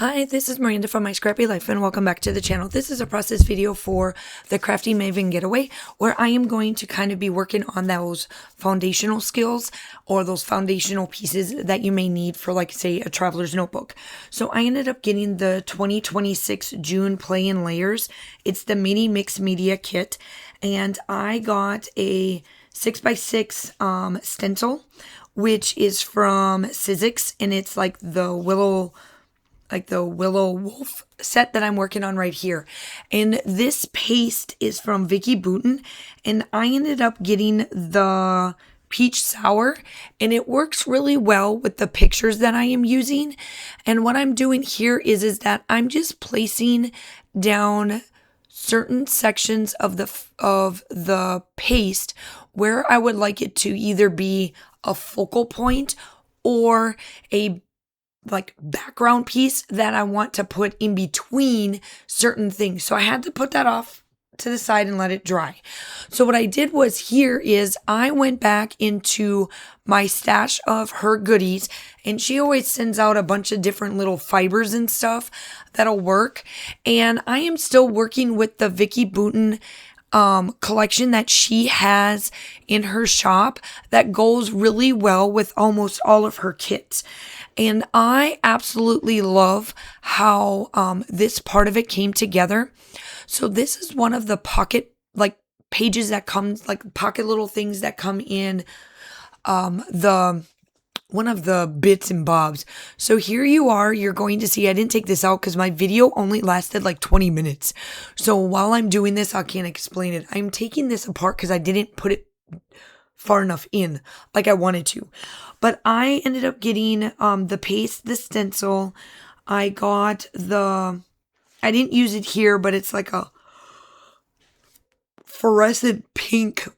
Hi, this is Miranda from My Scrappy Life and welcome back to the channel. This is a process video for the Crafty Maven Getaway where I am going to kind of be working on those foundational skills or those foundational pieces that you may need for, like, say, a traveler's notebook. So I ended up getting the 2026 June Play in Layers. It's the mini mixed media kit and I got a 6x6 stencil, which is from Sizzix, and it's like the willow wolf set that I'm working on right here. And this paste is from Vicky Boutin, and I ended up getting the peach sour, and it works really well with the pictures that I am using. And what I'm doing here is that I'm just placing down certain sections of the paste where I would like it to either be a focal point or a background piece that I want to put in between certain things. So I had to put that off to the side and let it dry. So what I did was here is I went back into my stash of her goodies, and she always sends out a bunch of different little fibers and stuff that'll work. And I am still working with the Vicky Boutin collection that she has in her shop that goes really well with almost all of her kits. And I absolutely love how this part of it came together. So this is one of the pocket pages that comes, pocket little things that come in one of the bits and bobs. So here you are, you're going to see, I didn't take this out because my video only lasted 20 minutes. So while I'm doing this, I can't explain it. I'm taking this apart because I didn't put it far enough in like I wanted to. But I ended up getting the paste, the stencil. I got I didn't use it here, but it's like a fluorescent pink,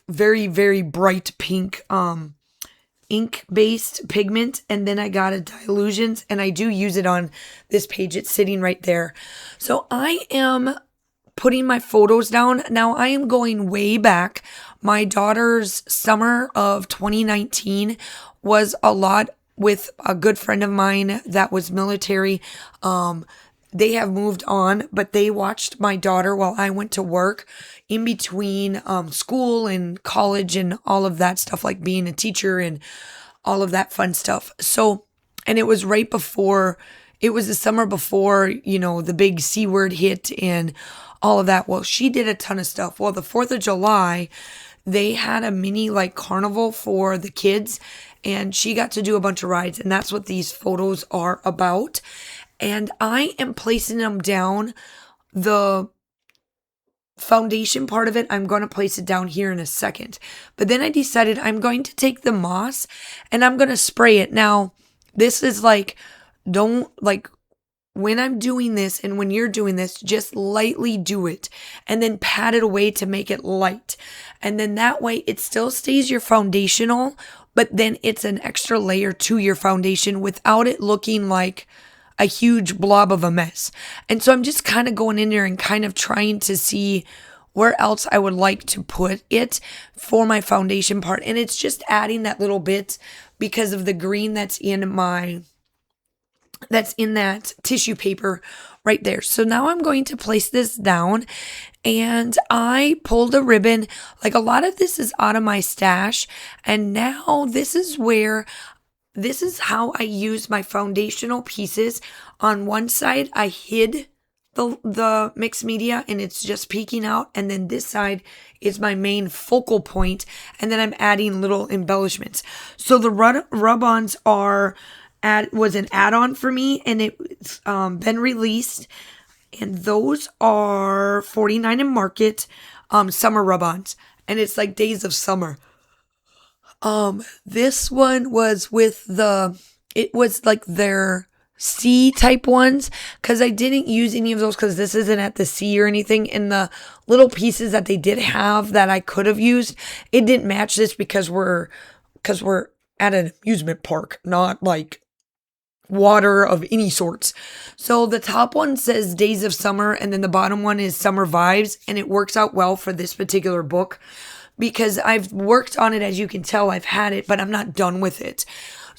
very, very bright pink ink-based pigment, and then I got a Dylusions, and I do use it on this page. It's sitting right there. So I am putting my photos down. Now I am going way back. My daughter's summer of 2019 was a lot with a good friend of mine that was military. They have moved on, but they watched my daughter while I went to work in between school and college and all of that stuff, like being a teacher and all of that fun stuff. So, and it was right before, it was the summer before, the big C word hit and all of that. Well, she did a ton of stuff. Well, the 4th of July, they had a mini carnival for the kids, and she got to do a bunch of rides, and that's what these photos are about. And I am placing them down. The foundation part of it, I'm going to place it down here in a second. But then I decided I'm going to take the moss and I'm going to spray it. Now, this is when I'm doing this and when you're doing this, just lightly do it and then pat it away to make it light. And then that way it still stays your foundational, but then it's an extra layer to your foundation without it looking like a huge blob of a mess. And so I'm just kind of going in there and kind of trying to see where else I would like to put it for my foundation part. And it's just adding that little bit because of the green that's in that tissue paper right there. So now I'm going to place this down, and I pulled a ribbon. A lot of this is out of my stash, and now this is how I use my foundational pieces. On one side, I hid the mixed media and it's just peeking out. And then this side is my main focal point. And then I'm adding little embellishments. So the rub-ons was an add-on for me, and it's been released. And those are $49 in Market, summer rub-ons. And it's Days of Summer. This one was with it was their C type ones, because I didn't use any of those because this isn't at the C or anything. And the little pieces that they did have that I could have used, it didn't match this because we're at an amusement park, not water of any sorts. So the top one says Days of Summer, and then the bottom one is Summer Vibes, and it works out well for this particular book because I've worked on it. As you can tell, I've had it, but I'm not done with it.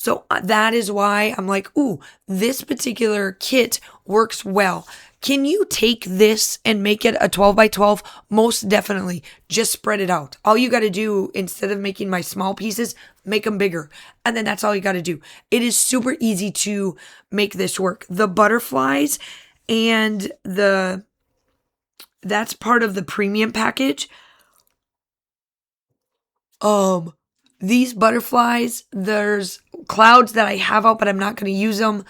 So that is why I'm like, ooh, this particular kit works well. Can you take this and make it a 12 by 12? Most definitely. Just spread it out. All you got to do, instead of making my small pieces, make them bigger. And then that's all you got to do. It is super easy to make this work. The butterflies and that's part of the premium package. These butterflies, there's clouds that I have out, but I'm not going to use them.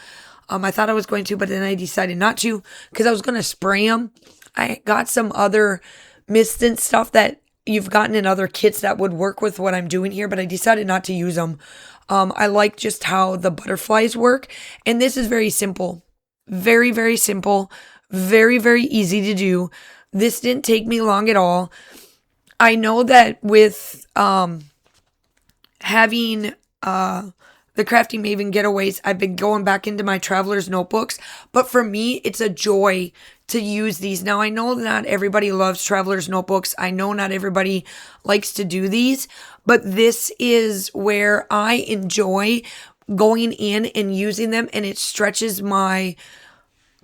I thought I was going to, but then I decided not to because I was going to spray them. I got some other mistant stuff that you've gotten in other kits that would work with what I'm doing here, but I decided not to use them. I like just how the butterflies work. And this is very simple. Very, very simple. Very, very easy to do. This didn't take me long at all. I know that with having the Crafty Maven Getaways, I've been going back into my traveler's notebooks, but for me, it's a joy to use these. Now, I know not everybody loves traveler's notebooks. I know not everybody likes to do these, but this is where I enjoy going in and using them, and it stretches my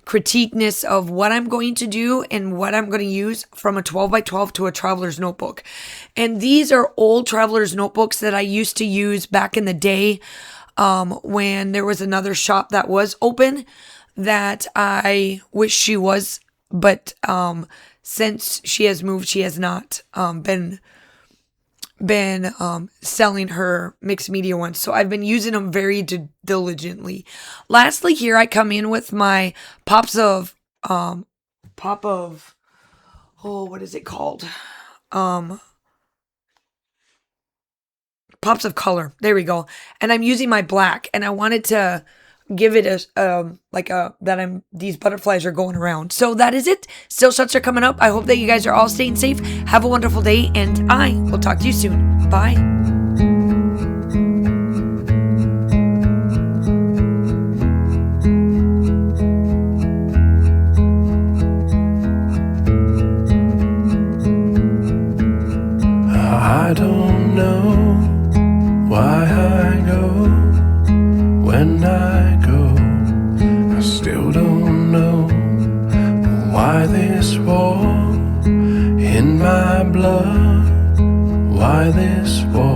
critiqueness of what I'm going to do and what I'm going to use from a 12 by 12 to a traveler's notebook. And these are old traveler's notebooks that I used to use back in the day when there was another shop that was open that I wish she was, but since she has moved, she has not been selling her mixed media ones. So I've been using them very diligently. Lastly, here I come in with my what is it called? Pops of color. There we go. And I'm using my black, and I wanted to give it these butterflies are going around. So that is it. Still shots are coming up. I hope that you guys are all staying safe. Have a wonderful day, and I will talk to you soon. Bye. I don't know why I go when I go. I still don't know why this war in my blood, why this war.